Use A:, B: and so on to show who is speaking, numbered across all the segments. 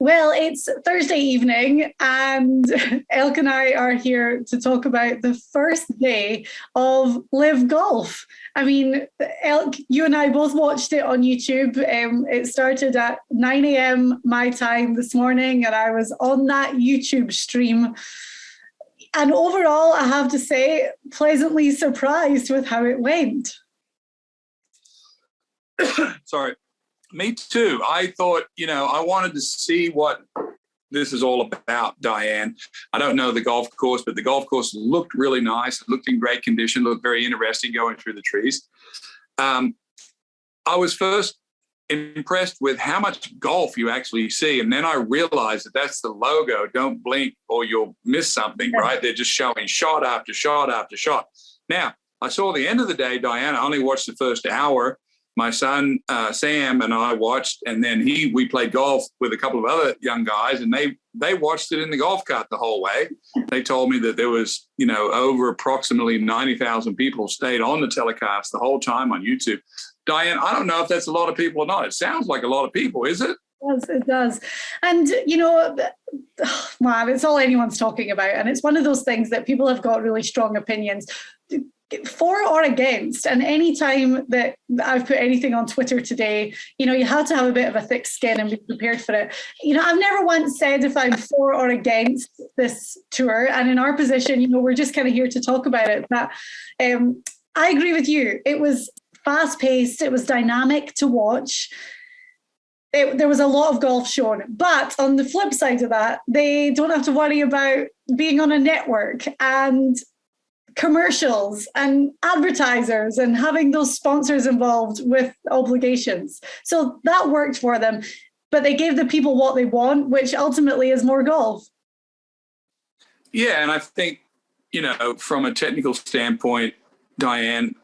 A: Well, it's Thursday evening, and Elk and I are here to talk about the first day of LIV Golf. I mean, Elk, you and I both watched it on YouTube. It started at 9 a.m. my time this morning, and I was on that YouTube stream. And overall, I have to say, pleasantly surprised with how it went.
B: Sorry. Me too. I thought, I wanted to see what this is all about, Diane. I don't know the golf course, but the golf course looked really nice. It looked in great condition, looked very interesting going through the trees. I was first impressed with how much golf you actually see. And then I realized that that's the logo. Don't blink or you'll miss something, right? They're just showing shot after shot after shot. Now, I saw the end of the day, Diane. I only watched the first hour. My son, Sam, and I watched, and then we played golf with a couple of other young guys, and they watched it in the golf cart the whole way. They told me that there was, over approximately 90,000 people stayed on the telecast the whole time on YouTube. Diane, I don't know if that's a lot of people or not. It sounds like a lot of people, is it?
A: Yes, it does. And, man, it's all anyone's talking about. And it's one of those things that people have got really strong opinions for or against. And any time that I've put anything on Twitter today, you have to have a bit of a thick skin and be prepared for it. I've never once said if I'm for or against this tour. And in our position, we're just kind of here to talk about it. But I agree with you. It was fast paced. It was dynamic to watch. There was a lot of golf shown. But on the flip side of that, they don't have to worry about being on a network and commercials and advertisers and having those sponsors involved with obligations. So that worked for them, but they gave the people what they want, which ultimately is more golf.
B: Yeah, and I think, from a technical standpoint, Diane,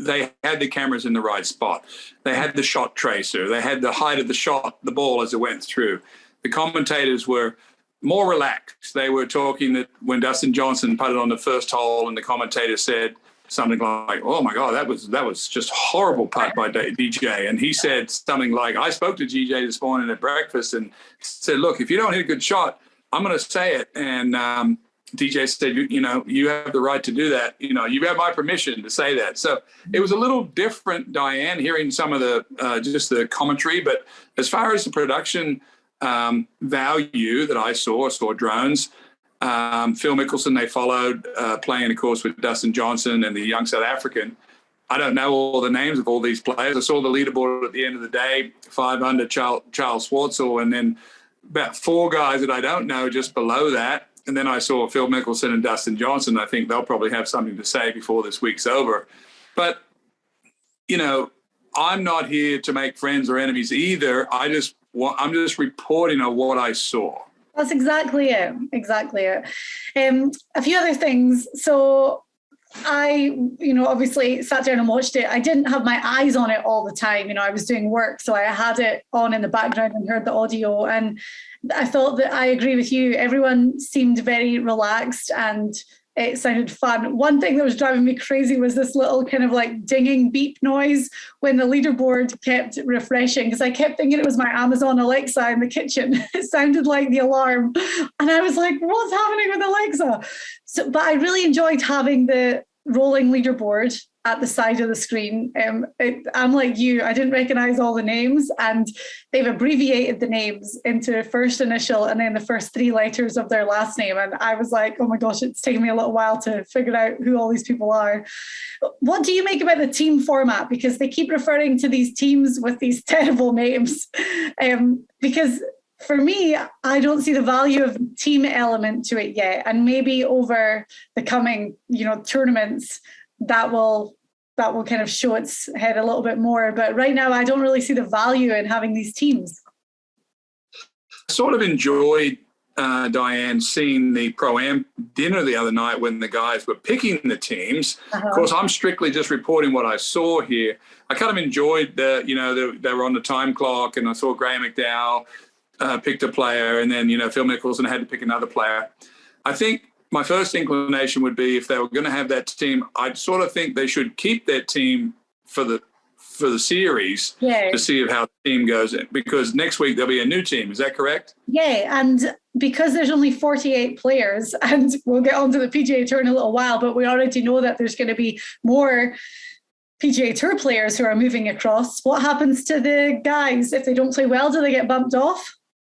B: they had the cameras in the right spot. They had the shot tracer. They had the height of the ball as it went through. The commentators were more relaxed. They were talking that when Dustin Johnson putted on the first hole and the commentator said something like, "Oh my God, that was just horrible putt by DJ." And he said something like, "I spoke to DJ this morning at breakfast and said, look, if you don't hit a good shot, I'm going to say it." And DJ said, you have the right to do that. You have my permission to say that. So it was a little different, Diane, hearing some of the just the commentary. But as far as the production value that I saw drones. Phil Mickelson, they followed, playing, of course, with Dustin Johnson and the young South African. I don't know all the names of all these players. I saw the leaderboard at the end of the day, 5 under Charles Schwartzel, and then about 4 guys that I don't know just below that. And then I saw Phil Mickelson and Dustin Johnson. I think they'll probably have something to say before this week's over. But, I'm not here to make friends or enemies either. I'm just reporting on what I saw.
A: That's exactly it. Exactly it. A few other things. So I, obviously sat down and watched it. I didn't have my eyes on it all the time. I was doing work, so I had it on in the background and heard the audio. And I thought that I agree with you. Everyone seemed very relaxed and it sounded fun. One thing that was driving me crazy was this little kind of like dinging beep noise when the leaderboard kept refreshing, because I kept thinking it was my Amazon Alexa in the kitchen. It sounded like the alarm. And I was like, what's happening with Alexa? But I really enjoyed having the rolling leaderboard at the side of the screen. I'm like you, I didn't recognize all the names, and they've abbreviated the names into first initial and then the first 3 letters of their last name. And I was like, oh my gosh, it's taken me a little while to figure out who all these people are. What do you make about the team format? Because they keep referring to these teams with these terrible names. Because for me, I don't see the value of the team element to it yet. And maybe over the coming, tournaments, that will kind of show its head a little bit more. But right now, I don't really see the value in having these teams.
B: I sort of enjoyed, Diane, seeing the Pro-Am dinner the other night when the guys were picking the teams. Of course, I'm strictly just reporting what I saw here. I kind of enjoyed they were on the time clock, and I saw Graham McDowell picked a player, and then, Phil Mickelson had to pick another player. I think my first inclination would be, if they were going to have that team, I'd sort of think they should keep their team for for the series
A: Yeah.
B: to see how the team goes, because next week there'll be a new team. Is that correct?
A: Yeah, and because there's only 48 players, and we'll get onto the PGA Tour in a little while, but we already know that there's going to be more PGA Tour players who are moving across. What happens to the guys if they don't play well? Do they get bumped off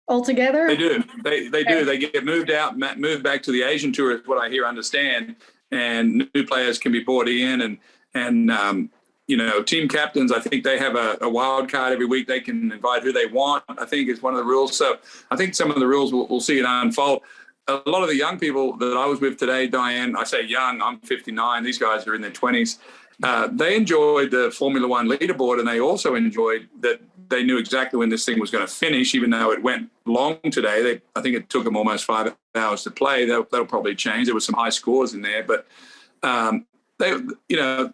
A: altogether?
B: They do. They do. They get moved out, moved back to the Asian Tour, is what I hear, understand, and new players can be brought in, and you know, team captains, I think they have a wild card every week. They can invite who they want, I think, is one of the rules. So I think some of the rules we'll see it unfold. A lot of the young people that I was with today, Diane, I say young, I'm 59. These guys are in their 20s. They enjoyed the Formula One leaderboard, and they also enjoyed that they knew exactly when this thing was going to finish, even though it went long today. I think it took them almost 5 hours to play. That'll probably change. There were some high scores in there, but they, you know,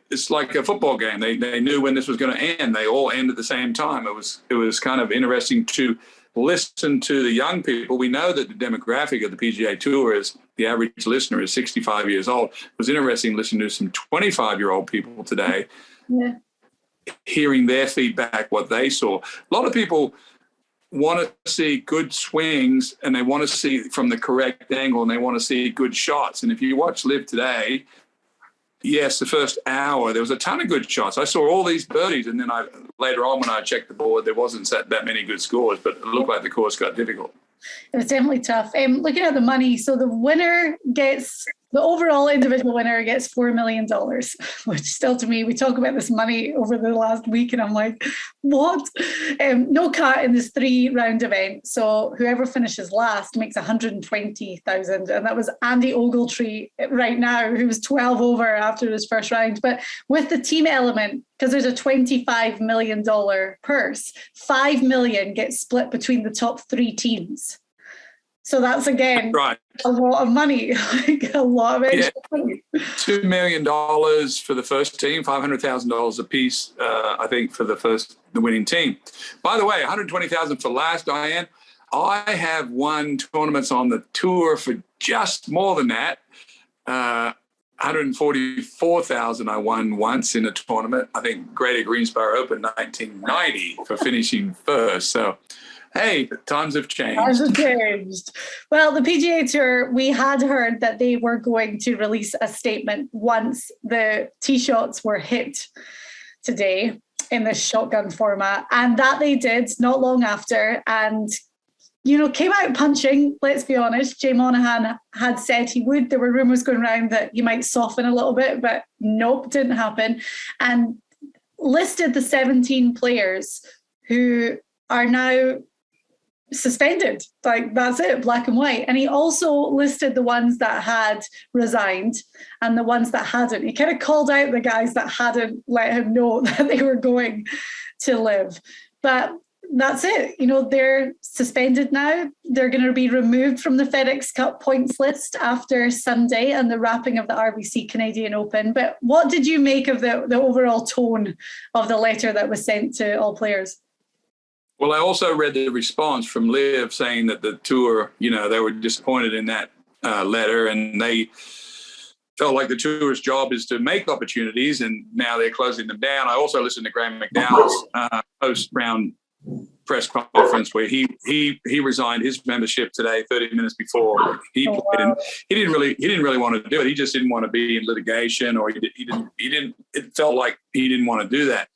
B: it's like a football game. They knew when this was going to end. They all end at the same time. It was kind of interesting to listen to the young people. We know that the demographic of the PGA Tour is, the average listener is 65 years old. It was interesting listening to some 25-year-old people today, hearing their feedback, what they saw. A lot of people want to see good swings, and they want to see from the correct angle, and they want to see good shots. And if you watch LIV today, yes, the first hour, there was a ton of good shots. I saw all these birdies, and then later on when I checked the board, there wasn't that many good scores, but it looked like the course got difficult.
A: It was definitely tough. Looking at the money, so the overall individual winner gets $4 million, which still, to me, we talk about this money over the last week, and I'm like, what? No cut in this 3-round event. So whoever finishes last makes $120,000, and that was Andy Ogletree right now, who was 12 over after his first round. But with the team element, because there's a $25 million purse, $5 million gets split between the top 3 teams. So that's, again,
B: right,
A: a lot of money, like a lot of extra money.
B: $2 million for the first team, $500,000 a piece, I think, for the winning team. By the way, $120,000 for last, Diane. I have won tournaments on the tour for just more than that. $144,000 I won once in a tournament. I think Greater Greensboro Open 1990 for finishing first. So, hey, times have changed.
A: Times have changed. Well, the PGA Tour, we had heard that they were going to release a statement once the tee shots were hit today in this shotgun format, and that they did not long after, and came out punching. Let's be honest, Jay Monahan had said he would. There were rumours going around that he might soften a little bit, but nope, didn't happen. And listed the 17 players who are now suspended. Like, that's it, black and white. And he also listed the ones that had resigned and the ones that hadn't. He kind of called out the guys that hadn't let him know that they were going to LIV. But that's it. They're suspended now. They're going to be removed from the FedEx Cup points list after Sunday and the wrapping of the RBC Canadian Open. But what did you make of the overall tone of the letter that was sent to all players?
B: Well, I also read the response from LIV saying that the tour, they were disappointed in that letter, and they felt like the tour's job is to make opportunities, and now they're closing them down. I also listened to Graham McDowell's post-round press conference where he resigned his membership today 30 minutes before he played. And he didn't really want to do it. He just didn't want to be in litigation, or he didn't. It felt like he didn't want to do that.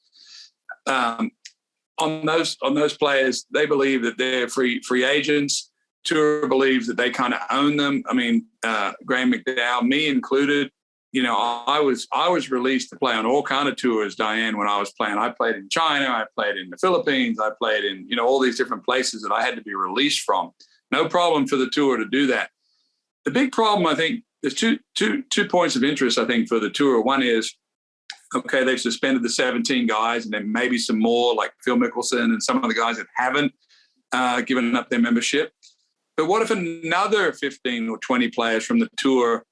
B: On those players, they believe that they're free agents. Tour believes that they kind of own them. I mean, Graham McDowell, me included, I was released to play on all kind of tours, Diane, when I was playing. I played in China, I played in the Philippines, I played in, all these different places that I had to be released from. No problem for the tour to do that. The big problem, I think, there's two points of interest, I think, for the tour. One is, okay, they've suspended the 17 guys, and then maybe some more like Phil Mickelson and some of the guys that haven't given up their membership. But what if another 15 or 20 players from the tour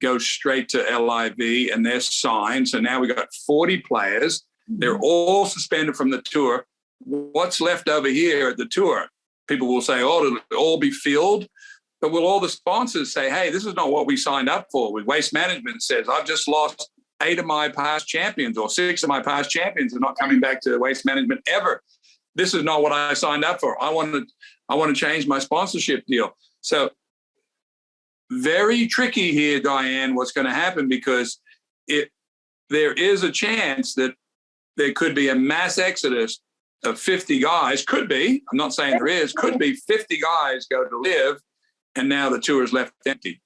B: go straight to LIV and they're signed? So now we got 40 players. They're all suspended from the tour. What's left over here at the tour? People will say, it'll all be filled. But will all the sponsors say, hey, this is not what we signed up for? With Waste Management says, I've just lost 8 of my past champions or 6 of my past champions are not coming back to Waste Management ever. This is not what I signed up for. I want to change my sponsorship deal. So very tricky here, Diane, what's going to happen, because there is a chance that there could be a mass exodus of 50 guys. Could be. I'm not saying there is. Could be 50 guys go to LIV, and now the tour is left empty.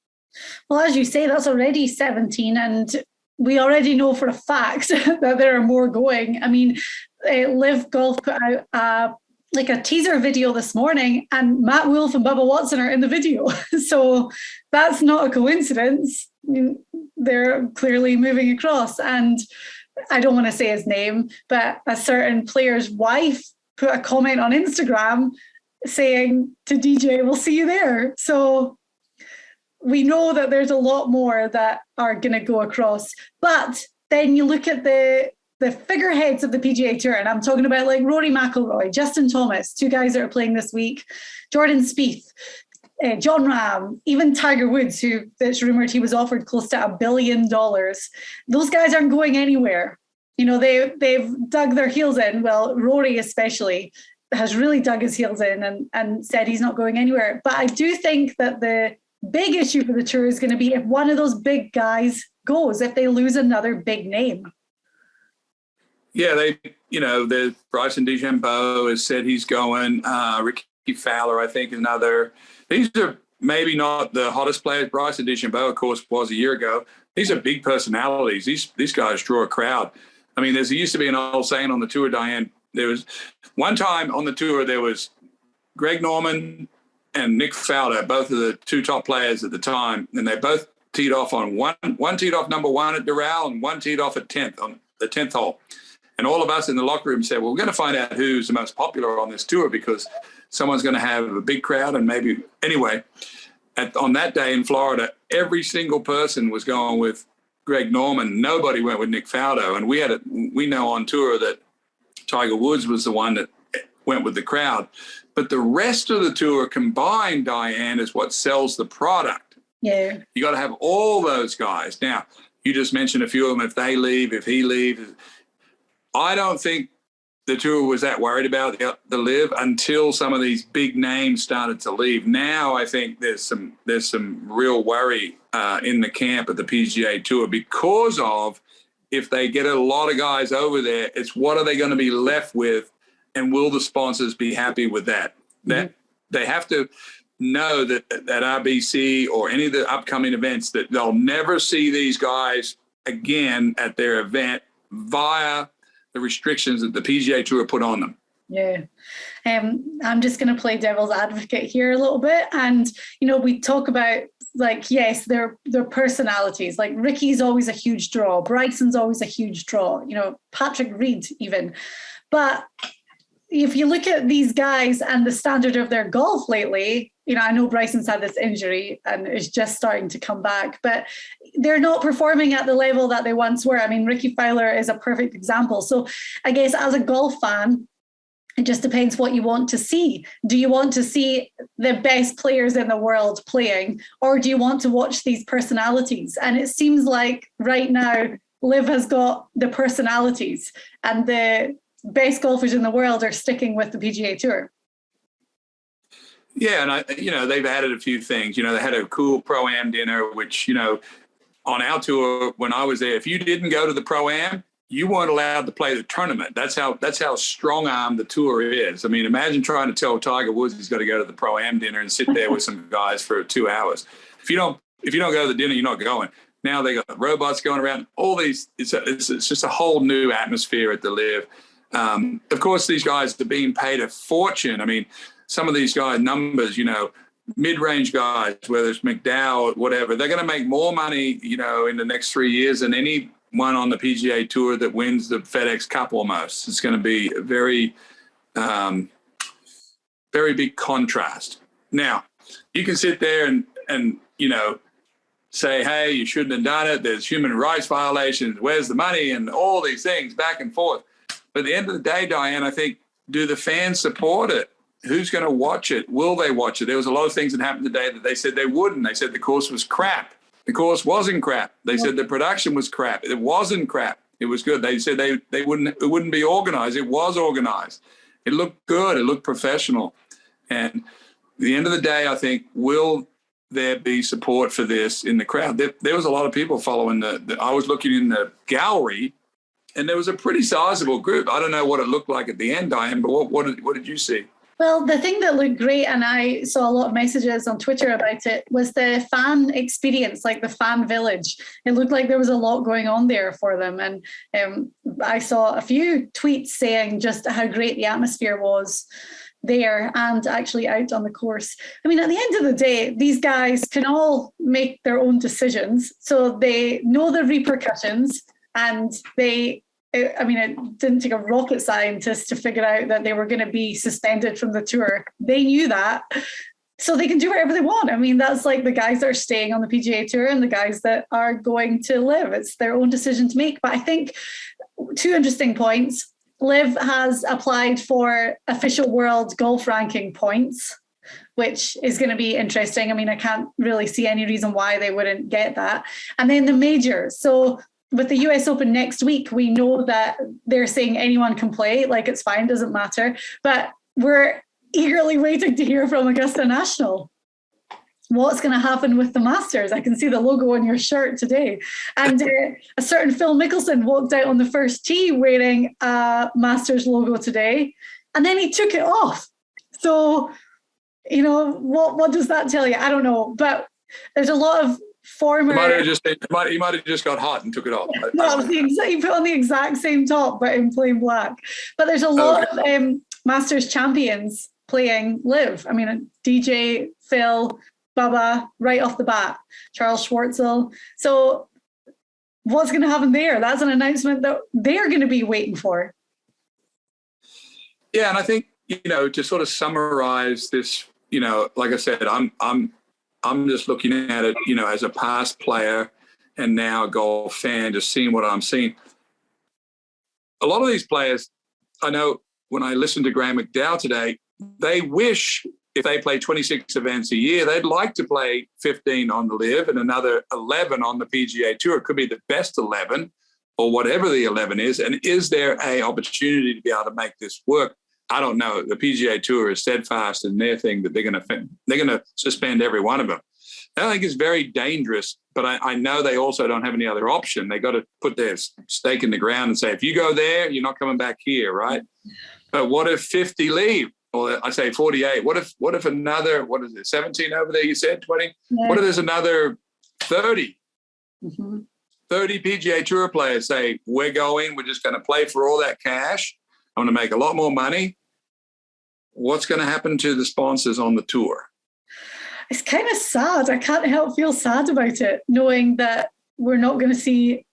B: Well,
A: as you say, that's already 17, and we already know for a fact that there are more going. I mean, LIV Golf put out like a teaser video this morning, and Matt Wolff and Bubba Watson are in the video. So that's not a coincidence. I mean, they're clearly moving across. And I don't want to say his name, but a certain player's wife put a comment on Instagram saying to DJ, "We'll see you there." So we know that there's a lot more that are going to go across. But then you look at the figureheads of the PGA Tour, and I'm talking about like Rory McIlroy, Justin Thomas, 2 guys that are playing this week, Jordan Spieth, John Rahm, even Tiger Woods, who it's rumored he was offered close to $1 billion. Those guys aren't going anywhere. You know, they've dug their heels in. Well, Rory especially has really dug his heels in and said he's not going anywhere. But I do think that the big issue for the tour is going to be if one of those big guys goes, if they lose another big name.
B: Yeah, there's Bryson DeChambeau has said he's going. Ricky Fowler, I think, is another. These are maybe not the hottest players. Bryson DeChambeau, of course, was a year ago. These are big personalities. These guys draw a crowd. I mean, there used to be an old saying on the tour, Diane. There was one time on the tour, there was Greg Norman and Nick Faldo, both of the 2 top players at the time, and they both teed off on one teed off number 1 at Doral and one teed off at 10th on the 10th hole. And all of us in the locker room said, well, we're going to find out who's the most popular on this tour, because someone's going to have a big crowd. And maybe anyway, on that day in Florida, every single person was going with Greg Norman. Nobody went with Nick Faldo. And we know on tour that Tiger Woods was the one that went with the crowd. But the rest of the tour combined, Diane, is what sells the product.
A: Yeah. You
B: got to have all those guys. Now, you just mentioned a few of them. If they leave, if he leaves, I don't think the tour was that worried about the LIV until some of these big names started to leave. Now I think there's some real worry in the camp of the PGA Tour, because of if they get a lot of guys over there, it's what are they going to be left with, and will the sponsors be happy with that? That they have to know that at RBC or any of the upcoming events that they'll never see these guys again at their event via the restrictions that the PGA Tour put on them.
A: Yeah. I'm just going to play devil's advocate here a little bit. And, you know, we talk about, like, yes, their personalities. Like, Ricky's always a huge draw. Bryson's always a huge draw. You know, Patrick Reed even. But if you look at these guys and the standard of their golf lately, you know, I know Bryson's had this injury and is just starting to come back, but they're not performing at the level that they once were. I mean, Ricky Fowler is a perfect example. So I guess as a golf fan, it just depends what you want to see. Do you want to see the best players in the world playing, or do you want to watch these personalities? And it seems like right now, LIV has got the personalities, and the best golfers in the world are sticking with the PGA Tour.
B: Yeah, and they've added a few things. You know, they had a cool Pro-Am dinner, which, you know, on our tour when I was there, if you didn't go to the Pro-Am, you weren't allowed to play the tournament. That's how strong-armed the tour is. I mean, imagine trying to tell Tiger Woods he's got to go to the Pro-Am dinner and sit there with some guys for 2 hours. If you don't go to the dinner, you're not going. Now they got robots going around. All these, it's just a whole new atmosphere at the LIV. Of course, these guys are being paid a fortune. I mean, some of these guys' numbers, you know, mid-range guys, whether it's McDowell or whatever, they're going to make more money, you know, in the next 3 years than anyone on the PGA Tour that wins the FedEx Cup almost. It's going to be a very, very big contrast. Now, you can sit there and you know, say, hey, you shouldn't have done it. There's human rights violations. Where's the money? And all these things back and forth. But at the end of the day, Diane, I think, do the fans support it? Who's going to watch it? Will they watch it? There was a lot of things that happened today that they said they wouldn't. They said the course was crap. The course wasn't crap. They said the production was crap. It wasn't crap. It was good. They said it wouldn't be organized. It was organized. It looked good. It looked professional. And at the end of the day, I think, will there be support for this in the crowd? There was a lot of people following I was looking in the gallery, and there was a pretty sizable group. I don't know what it looked like at the end, Diane, but what did you see?
A: Well, the thing that looked great, and I saw a lot of messages on Twitter about it, was the fan experience, like the fan village. It looked like there was a lot going on there for them. And I saw a few tweets saying just how great the atmosphere was there and actually out on the course. I mean, at the end of the day, these guys can all make their own decisions. So they know the repercussions, and it didn't take a rocket scientist to figure out that they were going to be suspended from the tour. They knew that. So they can do whatever they want. I mean, that's like the guys that are staying on the PGA Tour and the guys that are going to LIV. It's their own decision to make. But I think two interesting points. LIV has applied for official world golf ranking points, which is going to be interesting. I mean, I can't really see any reason why they wouldn't get that. And then the majors. So with the US Open next week, we know that they're saying anyone can play, like it's fine, doesn't matter. But we're eagerly waiting to hear from Augusta National. What's going to happen with the Masters? I can see the logo on your shirt today. And a certain Phil Mickelson walked out on the first tee wearing a Masters logo today, and then he took it off. So, what does that tell you? I don't know. But there's a lot of former...
B: He might have just got hot and took it off.
A: No, he put on the exact same top, but in plain black. But there's a lot of Masters champions playing LIV. I mean, DJ, Phil, Bubba, right off the bat, Charles Schwartzel. So what's going to happen there? That's an announcement that they're going to be waiting for.
B: Yeah, and I think, to sort of summarize this, like I said, I'm just looking at it, as a past player and now a golf fan, just seeing what I'm seeing. A lot of these players, I know when I listened to Graham McDowell today, they wish if they play 26 events a year, they'd like to play 15 on the LIV and another 11 on the PGA Tour. It could be the best 11 or whatever the 11 is. And is there a opportunity to be able to make this work? I don't know. The PGA Tour is steadfast in their thing that they're going to suspend every one of them. I think it's very dangerous, but I know they also don't have any other option. They got to put their stake in the ground and say, if you go there, you're not coming back here, right? But what if 50 leave? Or I say 48. What if another, 17 over there, you said 20? Yeah. What if there's another 30? Mm-hmm. 30 PGA Tour players say, we're just going to play for all that cash. I'm going to make a lot more money. What's going to happen to the sponsors on the tour?
A: It's kind of sad. I can't help feel sad about it, knowing that we're not going to see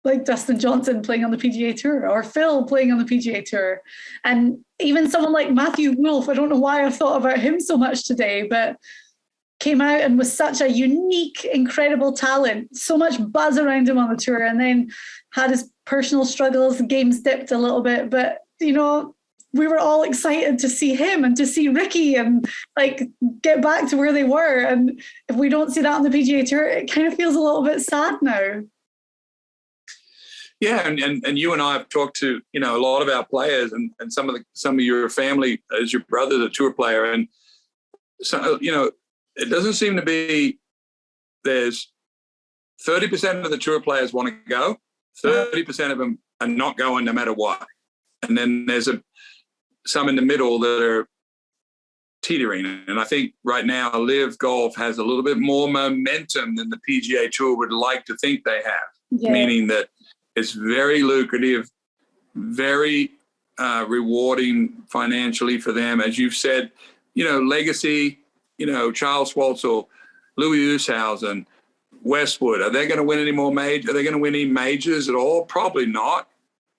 A: like Dustin Johnson playing on the PGA Tour or Phil playing on the PGA Tour. And even someone like Matthew Wolff, I don't know why I thought about him so much today, but came out and was such a unique, incredible talent, so much buzz around him on the tour, and then had his personal struggles, the game's dipped a little bit. But, we were all excited to see him and to see Ricky and like get back to where they were. And if we don't see that on the PGA Tour, it kind of feels a little bit sad now.
B: Yeah, and you and I have talked to, a lot of our players and some of your family as your brother's a tour player. And so, it doesn't seem to be there's 30% of the tour players want to go, 30% of them are not going no matter what. And then there's some in the middle that are teetering. And I think right now LIV Golf has a little bit more momentum than the PGA Tour would like to think they have, meaning that it's very lucrative, very rewarding financially for them. As you've said, legacy, Charles Schwartzel, Louis Oosthuizen, Westwood, are they going to win any more majors? Are they going to win any majors at all? Probably not.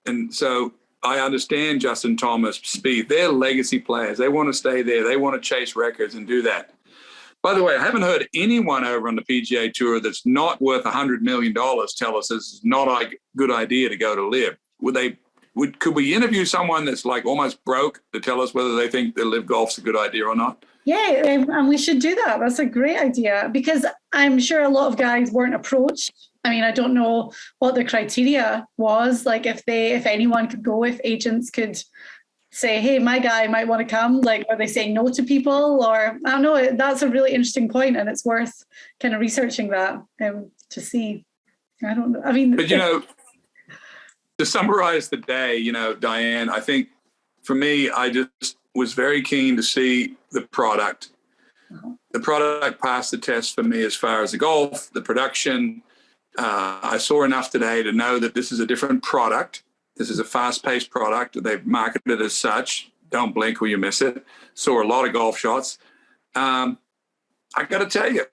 B: And so I understand Justin Thomas, Spieth. They're legacy players. They want to stay there. They want to chase records and do that. By the way, I haven't heard anyone over on the PGA Tour that's not worth $100 million tell us it's not a good idea to go to LIV. Could we interview someone that's like almost broke to tell us whether they think that LIV Golf's a good idea or not?
A: Yeah, and we should do that. That's a great idea, because I'm sure a lot of guys weren't approached. I mean, I don't know what the criteria was, like if anyone could go, if agents could say, hey, my guy might want to come, like, are they saying no to people? Or I don't know. That's a really interesting point, and it's worth kind of researching that to see. I don't know. I mean,
B: but to summarize the day, Diane, I think for me, I just was very keen to see the product. The product passed the test for me as far as the golf, the production. I saw enough today to know that this is a different product. This is a fast-paced product. They've marketed it as such. Don't blink or you miss it. Saw a lot of golf shots. I got to tell you,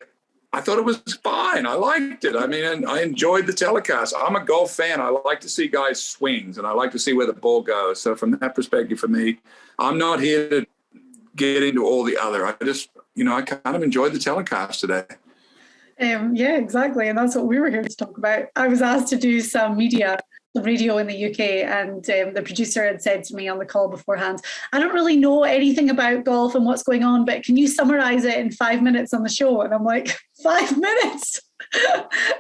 B: I thought it was fine. I liked it. I mean, I enjoyed the telecast. I'm a golf fan. I like to see guys' swings, and I like to see where the ball goes. So from that perspective, for me, I'm not here to get into all the other. I just, I kind of enjoyed the telecast today.
A: Yeah, exactly. And that's what we were here to talk about. I was asked to do some radio in the UK, and the producer had said to me on the call beforehand, I don't really know anything about golf and what's going on, but can you summarize it in 5 minutes on the show? And I'm like, 5 minutes?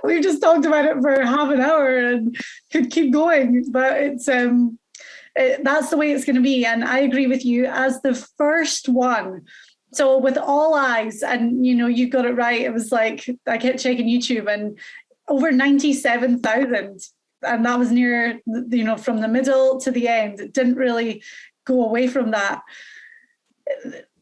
A: We've just talked about it for half an hour and could keep going, but it's that's the way it's going to be. And I agree with you, as the first one. So with all eyes, and you got it right. It was like, I kept checking YouTube, and over 97,000. And that was near, from the middle to the end. It didn't really go away from that.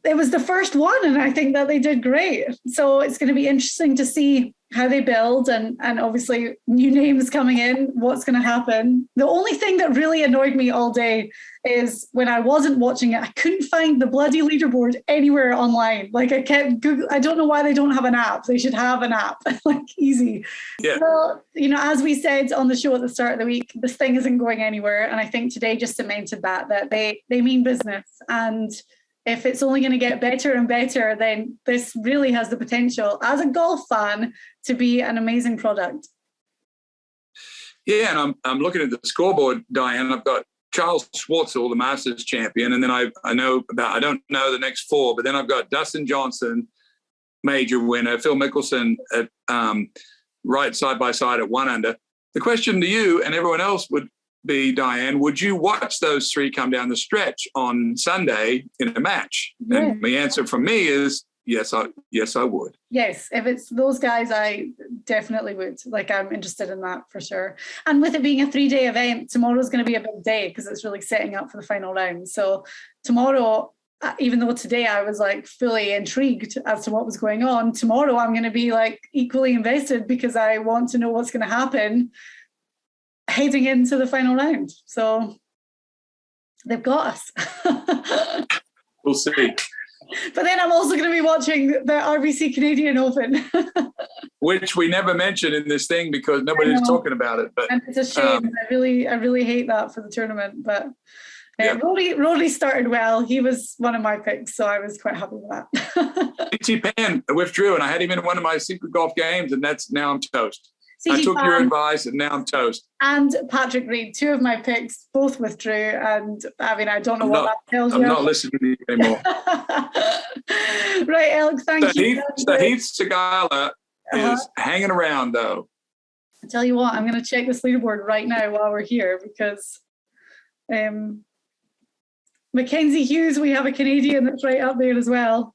A: It was the first one, and I think that they did great. So it's going to be interesting to see how they build, and obviously new names coming in, what's going to happen. The only thing that really annoyed me all day is when I wasn't watching it, I couldn't find the bloody leaderboard anywhere online. Like, I kept Google. I don't know why they don't have an app. They should have an app, like, easy.
B: Yeah.
A: Well, as we said on the show at the start of the week, this thing isn't going anywhere. And I think today just cemented that they mean business. And if it's only going to get better and better, then this really has the potential, as a golf fan, to be an amazing product.
B: Yeah, and I'm looking at the scoreboard, Diane. I've got Charles Schwartzel, the Masters champion, and then I don't know the next four, but then I've got Dustin Johnson, major winner, Phil Mickelson at right side by side at 1 under. The question to you and everyone else would be, Diane, would you watch those three come down the stretch on Sunday in a match? Yeah. And the answer from me is yes, I would.
A: Yes, if it's those guys, I definitely would. Like, I'm interested in that for sure. And with it being a 3-day event, tomorrow's going to be a big day because it's really setting up for the final round. So tomorrow, even though today I was like fully intrigued as to what was going on, tomorrow I'm going to be like equally invested because I want to know what's going to happen heading into the final round. So they've got us.
B: We'll see.
A: But then I'm also going to be watching the RBC Canadian Open. Which
B: we never mentioned in this thing because nobody's talking about it. But
A: and it's a shame. I really hate that for the tournament. But Rory started well. He was one of my picks, so I was quite happy with that.
B: CT Pan withdrew, and I had him in one of my secret golf games, and now I'm toast. I took
A: Pan,
B: your advice, and now I'm toast.
A: And Patrick Reed, two of my picks, both withdrew. And I mean, I don't know what that tells you.
B: I'm not listening to you anymore.
A: Right, Elk, thank you.
B: Heath Segala is hanging around, though.
A: I tell you what, I'm going to check this leaderboard right now while we're here because Mackenzie Hughes, we have a Canadian that's right up there as well.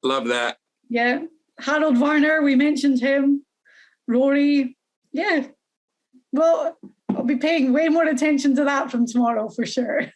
B: Love that.
A: Yeah. Harold Varner, we mentioned him. Rory, yeah. Well, I'll be paying way more attention to that from tomorrow for sure.